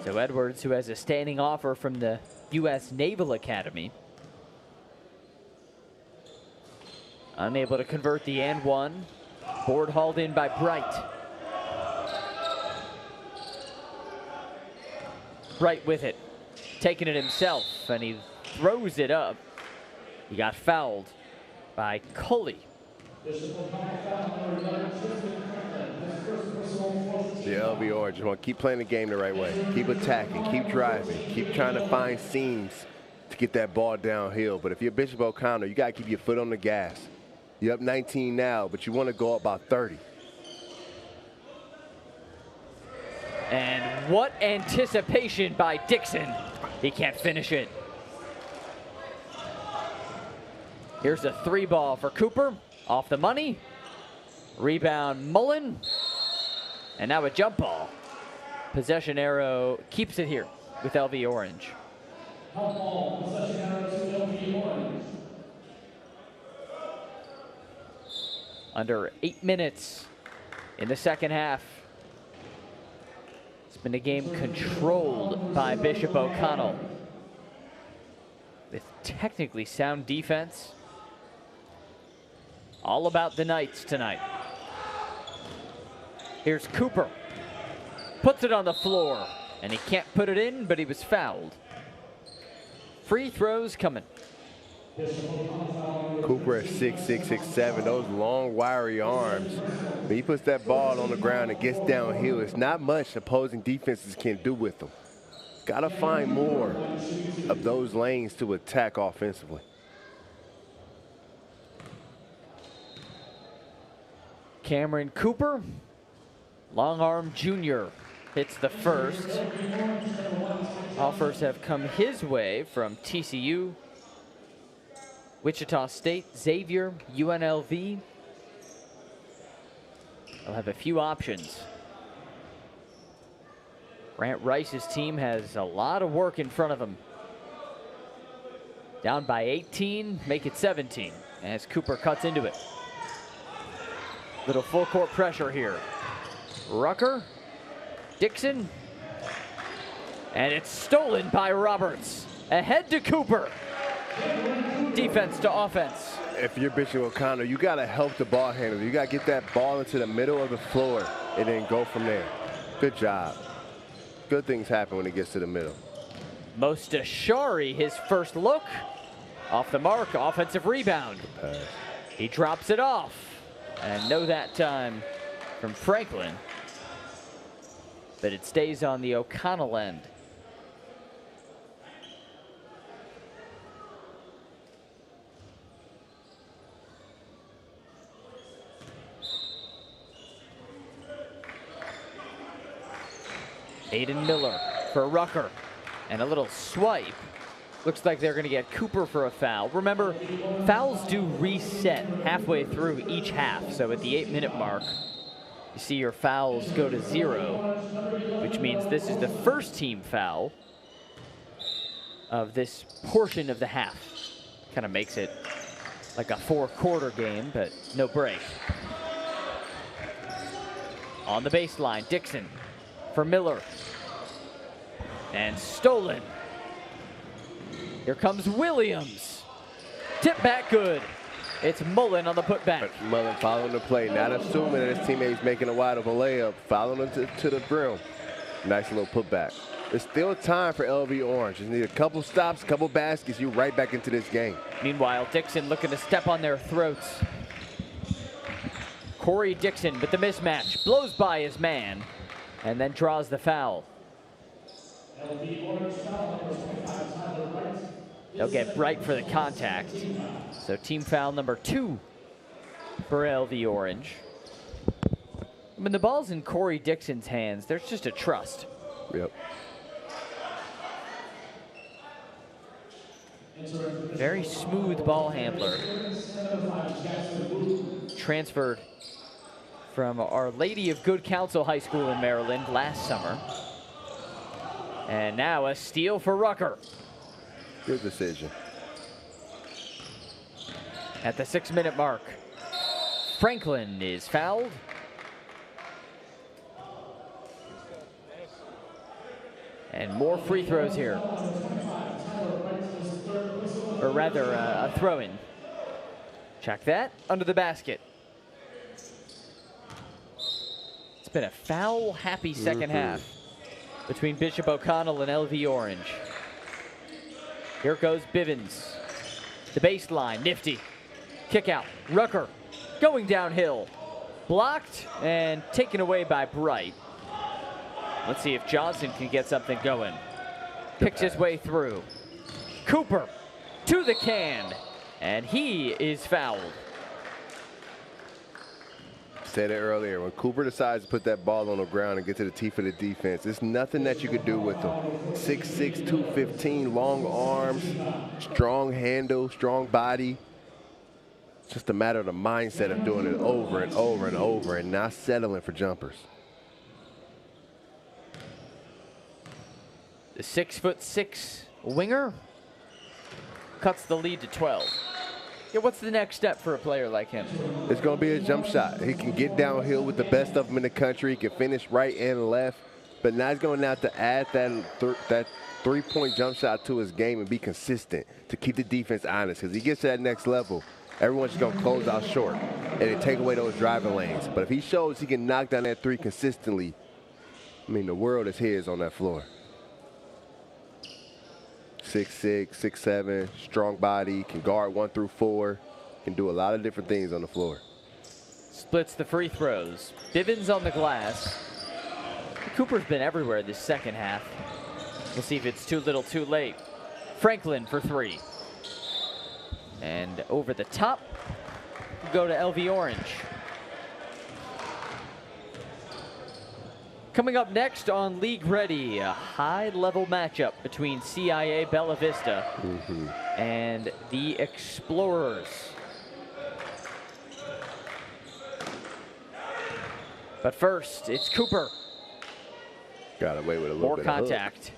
So Edwards, who has a standing offer from the U.S. Naval Academy, unable to convert the and 1. Board hauled in by Bright. Bright with it, taking it himself, and he throws it up. He got fouled by Coley. The LV Orange just want to keep playing the game the right way. Keep attacking, keep driving, keep trying to find seams to get that ball downhill. But if you're Bishop O'Connell, you got to keep your foot on the gas. You're up 19 now, but you want to go up about 30. And what anticipation by Dixon. He can't finish it. Here's a 3 ball for Cooper. Off the money. Rebound Mullen. And now a jump ball. Possession arrow keeps it here with LV Orange. Possession arrow to LV Orange. Under 8 minutes in the second half. It's been a game controlled by Bishop O'Connell with technically sound defense All about the Knights tonight. Here's Cooper. Puts it on the floor, and he can't put it in, but he was fouled. Free throws coming. Cooper at 6'6", 6'7", those long, wiry arms. When he puts that ball on the ground and gets downhill, it's not much opposing defenses can do with them. Got to find more of those lanes to attack offensively. Cameron Cooper, long arm junior, hits the first. Offers have come his way from TCU, Wichita State, Xavier, UNLV. They'll have a few options. Grant Rice's team has a lot of work in front of them. Down by 18, make it 17 as Cooper cuts into it. Little full court pressure here. Rucker, Dixon, and it's stolen by Roberts. Ahead to Cooper. Defense to offense. If you're Bishop O'Connell, you got to help the ball handler. You got to get that ball into the middle of the floor and then go from there. Good job. Good things happen when it gets to the middle. Mostashari, his first look. Off the mark, offensive rebound. He drops it off. And no that time from Franklin. But it stays on the O'Connell end. Aiden Miller for Rucker. And a little swipe. Looks like they're going to get Cooper for a foul. Remember, fouls do reset halfway through each half. So at the 8-minute mark, you see your fouls go to 0, which means this is the first team foul of this portion of the half. Kind of makes it like a 4-quarter game, but no break. On the baseline, Dixon for Miller. And stolen. Here comes Williams. Tip back good. It's Mullen on the putback. Mullen following the play, not assuming that his teammate's making a wide open layup, following him to the brim. Nice little putback. There's still time for LV Orange. Just need a couple stops, couple baskets, you're right back into this game. Meanwhile, Dixon looking to step on their throats. Corey Dixon with the mismatch, blows by his man, and then draws the foul. They'll get Bright for the contact. So team foul number 2 for LV Orange. When the ball's in Corey Dixon's hands, there's just a trust. Yep. Very smooth ball handler. Transferred from Our Lady of Good Counsel High School in Maryland last summer. And now a steal for Rucker. Good decision. At the 6-minute mark, Franklin is fouled. And more free throws here. Or rather, a throw-in. Check that, under the basket. It's been a foul-happy second half between Bishop O'Connell and LV Orange. Here goes Bivens. The baseline, nifty. Kick out, Rucker going downhill. Blocked and taken away by Bright. Let's see if Johnson can get something going. Picks his way through. Cooper to the can, and he is fouled. Said it earlier, when Cooper decides to put that ball on the ground and get to the teeth of the defense, there's nothing that you could do with him. 6'6", 215, long arms, strong handle, strong body. It's just a matter of the mindset of doing it over and over and over and not settling for jumpers. The 6'6" winger cuts the lead to 12. Yeah, what's the next step for a player like him? It's going to be a jump shot. He can get downhill with the best of them in the country. He can finish right and left. But now he's going to have to add that three-point jump shot to his game and be consistent to keep the defense honest. Because he gets to that next level, everyone's just going to close out short and then take away those driving lanes. But if he shows he can knock down that three consistently, I mean, the world is his on that floor. 6'6", 6'7", strong body, can guard 1 through 4, can do a lot of different things on the floor. Splits the free throws. Bivens on the glass. Cooper's been everywhere this second half. We'll see if it's too little too late. Franklin for 3. And over the top, go to LV Orange. Coming up next on League Ready, a high-level matchup between CIA Bella Vista and the Explorers. But first, it's Cooper. Got away with a little More bit contact. of hook.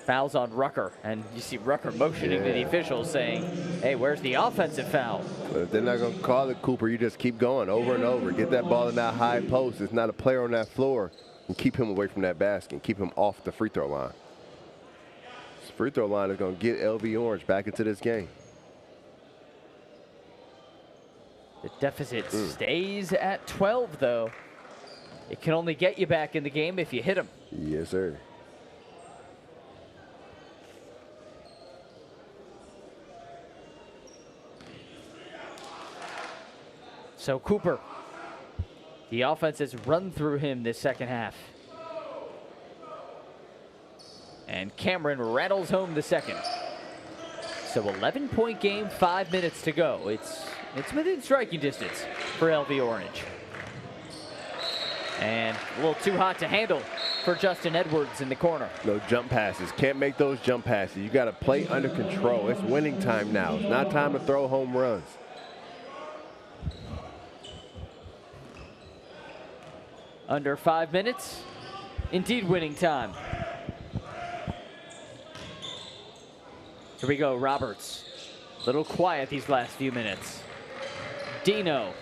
Fouls on Rucker, and you see Rucker motioning to the officials saying, hey, where's the offensive foul? But if they're not going to call it, Cooper, you just keep going over and over. Get that ball in that high post. There's not a player on that floor. And keep him away from that basket and keep him off the free throw line. This free throw line is going to get LV Orange back into this game. The deficit stays at 12, though. It can only get you back in the game if you hit him. Yes, sir. So Cooper, the offense has run through him this second half. And Cameron rattles home the second. So 11-point game, 5 minutes to go. It's within striking distance for LV Orange. And a little too hot to handle for Justin Edwards in the corner. No jump passes. Can't make those jump passes. You got to play under control. It's winning time now. It's not time to throw home runs. Under 5 minutes. Indeed winning time. Here we go, Roberts. A little quiet these last few minutes. Dino.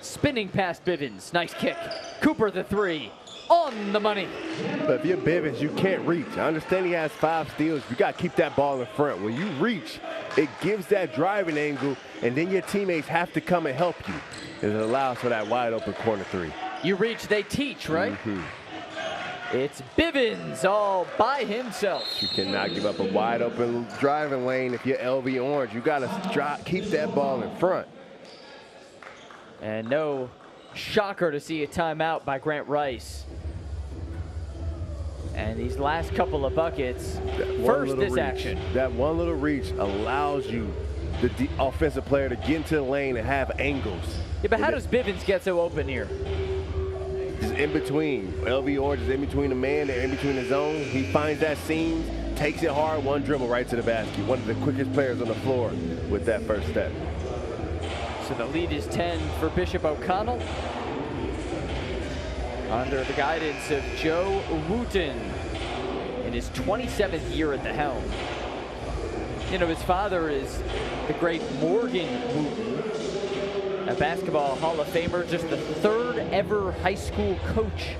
Spinning past Bivens. Nice kick. Cooper the 3. On the money. But if you're Bivens, you can't reach. I understand he has 5 steals. You got to keep that ball in front. When you reach, it gives that driving angle, and then your teammates have to come and help you. It allows for that wide open corner 3. You reach, they teach, right? It's Bivens all by himself. You cannot give up a wide open driving lane if you're LV Orange. You got to keep that ball in front. And no shocker to see a timeout by Grant Rice. And these last couple of buckets, first this action. That one little reach allows you, the offensive player, to get into the lane and have angles. Yeah, but how does Bivens get so open here? He's in between. LV Orange is in between the man, they're in between the zone. He finds that seam, takes it hard, one dribble right to the basket. One of the quickest players on the floor with that first step. So the lead is 10 for Bishop O'Connell. Under the guidance of Joe Wooten in his 27th year at the helm. You know, his father is the great Morgan Wooten, a basketball Hall of Famer, just the 3rd ever high school coach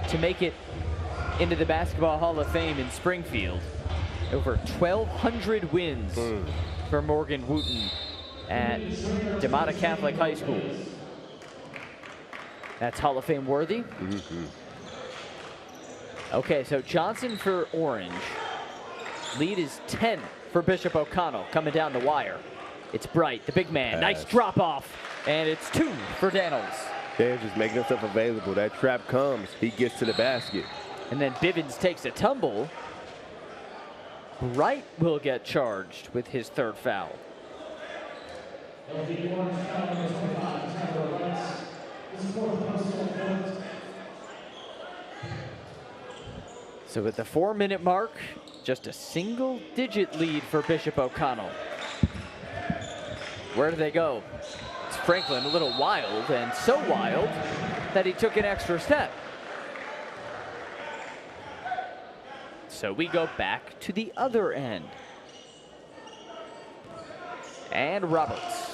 to make it into the Basketball Hall of Fame in Springfield. Over 1,200 wins for Morgan Wooten at DeMata Catholic High School. That's Hall of Fame worthy. Okay, so Johnson for Orange. Lead is 10 for Bishop O'Connell coming down the wire. It's Bright, the big man. Nice drop off. And it's 2 for Daniels. They're just making himself available. That trap comes, he gets to the basket. And then Bivens takes a tumble. Bright will get charged with his 3rd foul. So at the 4-minute mark, just a single-digit lead for Bishop O'Connell. Where do they go? It's Franklin, a little wild, and so wild that he took an extra step. So we go back to the other end. And Roberts.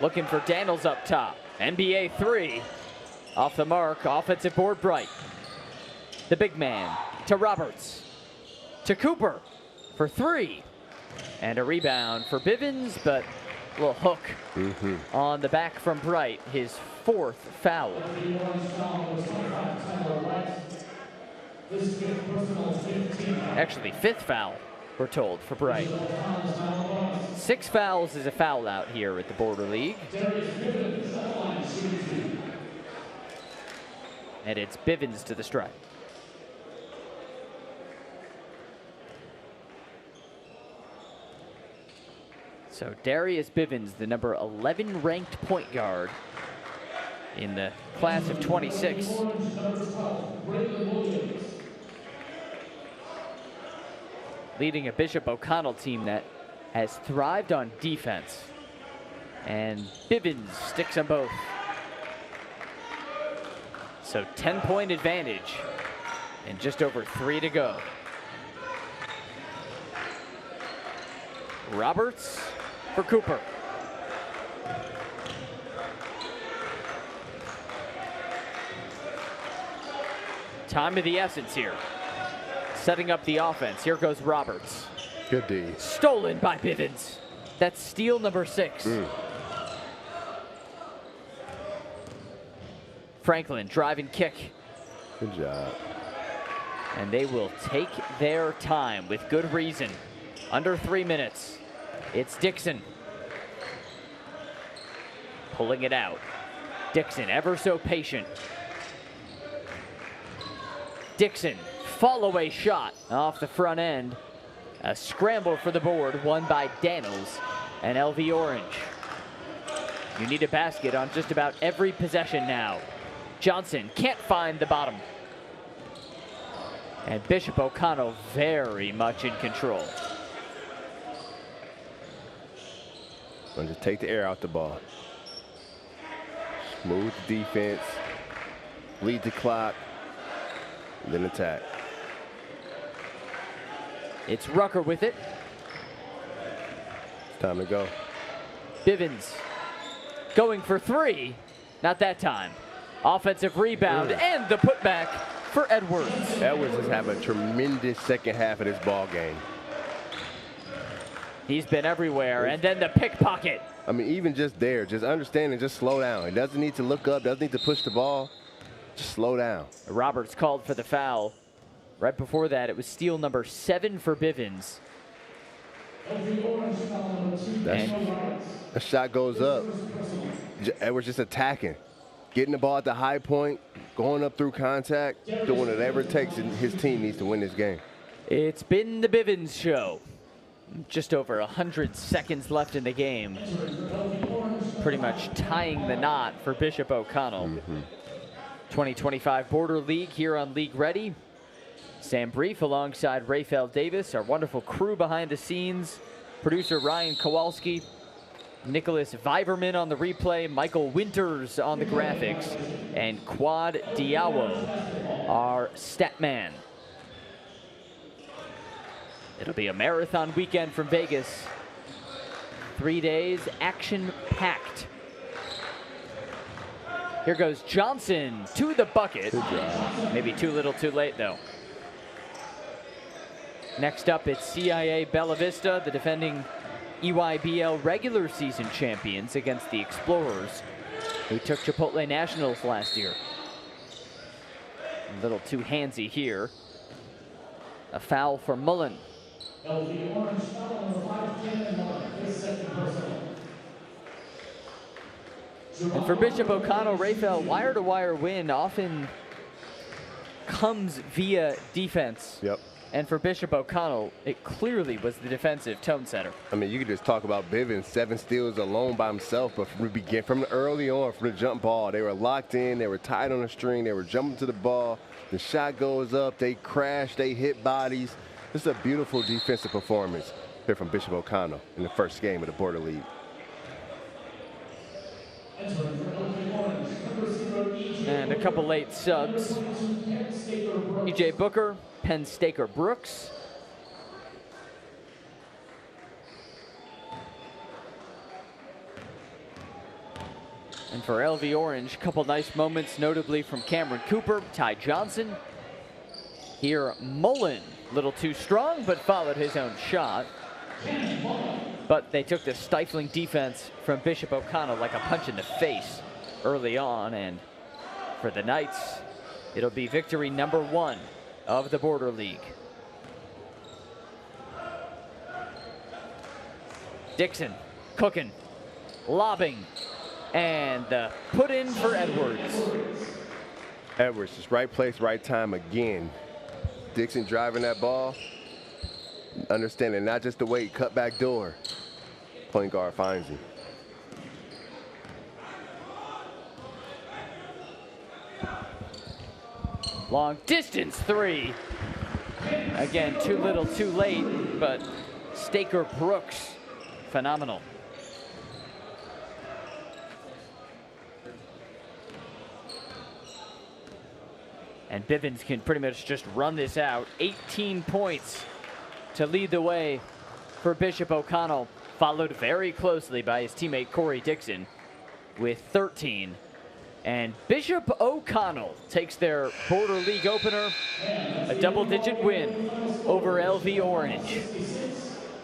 Looking for Daniels up top. NBA 3. Off the mark, offensive board Bright. The big man to Roberts. To Cooper for 3. And a rebound for Bivens, but a little hook on the back from Bright, his 4th foul. Actually, 5th foul, we're told, for Bright. 6 fouls is a foul out here at the Border League. And it's Bivens to the stripe. So Darius Bivens, the number 11 ranked point guard in the class of 26. Leading a Bishop O'Connell team that has thrived on defense. And Bivens sticks them both. So 10-point advantage and just over 3 to go. Roberts for Cooper. Time of the essence here. Setting up the offense. Here goes Roberts. Good D. Stolen by Bivens. That's steal number 6. Franklin, drive and kick. Good job. And they will take their time with good reason. Under 3 minutes. It's Dixon. Pulling it out. Dixon, ever so patient. Dixon, fall-away shot off the front end. A scramble for the board, won by Daniels and LV Orange. You need a basket on just about every possession now. Johnson can't find the bottom. And Bishop O'Connell very much in control. And just take the air out the ball. Smooth defense. Lead the clock. Then attack. It's Rucker with it. It's time to go. Bivens going for 3. Not that time. Offensive rebound and the putback for Edwards. Edwards is having a tremendous second half of this ball game. He's been everywhere, and then the pickpocket. I mean, even just there, just understanding, just slow down. He doesn't need to look up, doesn't need to push the ball. Just slow down. Roberts called for the foul. Right before that, it was steal number 7 for Bivens. The shot goes up. Edwards just attacking. Getting the ball at the high point, going up through contact, doing whatever it takes, and his team needs to win this game. It's been the Bivens show. Just over 100 seconds left in the game. Pretty much tying the knot for Bishop O'Connell. 2025 Border League here on League Ready. Sam Brief alongside Rafael Davis, our wonderful crew behind the scenes. Producer Ryan Kowalski. Nicholas Viverman on the replay, Michael Winters on the graphics, and Quad Diawo, our stat man. It'll be a marathon weekend from Vegas. 3 days, action-packed. Here goes Johnson to the bucket. Good job. Maybe too little too late, though. Next up, it's CIA Bella Vista, the defending EYBL regular season champions against the Explorers, who took Chipotle Nationals last year. A little too handsy here. A foul for Mullen. And for Bishop O'Connell, Rafael, wire-to-wire win often comes via defense. Yep. And for Bishop O'Connell, it clearly was the defensive tone setter. I mean, you could just talk about Bivens, 7 steals alone by himself, but from the early on, from the jump ball, they were locked in, they were tied on the string, they were jumping to the ball, the shot goes up, they crash, they hit bodies. This is a beautiful defensive performance here from Bishop O'Connell in the first game of the Border League. And a couple late subs. E.J. Booker, Penn Staker Brooks. And for LV Orange, a couple nice moments, notably from Cameron Cooper, Ty Johnson. Here, Mullen, a little too strong, but followed his own shot. But they took the stifling defense from Bishop O'Connell like a punch in the face early on. And for the Knights, it'll be victory number 1 of the Border League. Dixon cooking, lobbing, and the put in for Edwards. Edwards, just right place, right time again. Dixon driving that ball, understanding not just the weight, cut back door. Point guard finds him. Long distance 3. Again, too little, too late, but Staker Brooks, phenomenal. And Bivens can pretty much just run this out. 18 points to lead the way for Bishop O'Connell, followed very closely by his teammate Corey Dixon with 13. And Bishop O'Connell takes their Border League opener, a double-digit win over LV Orange.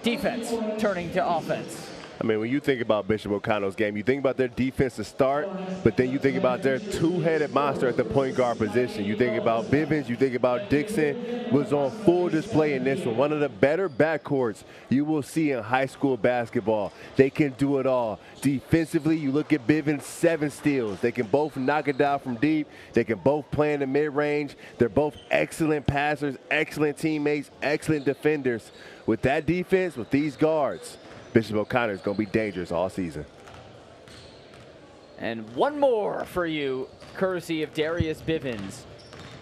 Defense turning to offense. I mean, when you think about Bishop O'Connell's game, you think about their defense to start, but then you think about their two-headed monster at the point guard position. You think about Bivens, you think about Dixon, was on full display in this one. One of the better backcourts you will see in high school basketball. They can do it all. Defensively, you look at Bivens, 7 steals. They can both knock it down from deep. They can both play in the mid-range. They're both excellent passers, excellent teammates, excellent defenders. With that defense, with these guards, Bishop O'Connell is going to be dangerous all season. And one more for you, courtesy of Darius Bivens.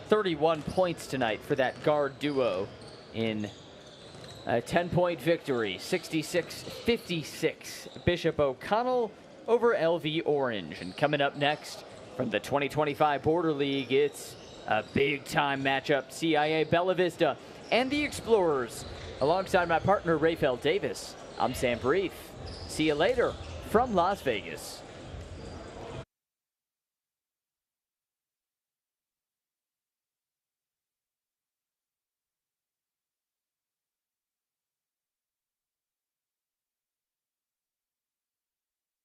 31 points tonight for that guard duo in a 10-point victory, 66-56. Bishop O'Connell over LV Orange. And coming up next from the 2025 Border League, it's a big-time matchup. CIA Bella Vista and the Explorers, alongside my partner, Rafael Davis. I'm Sam Brief. See you later from Las Vegas.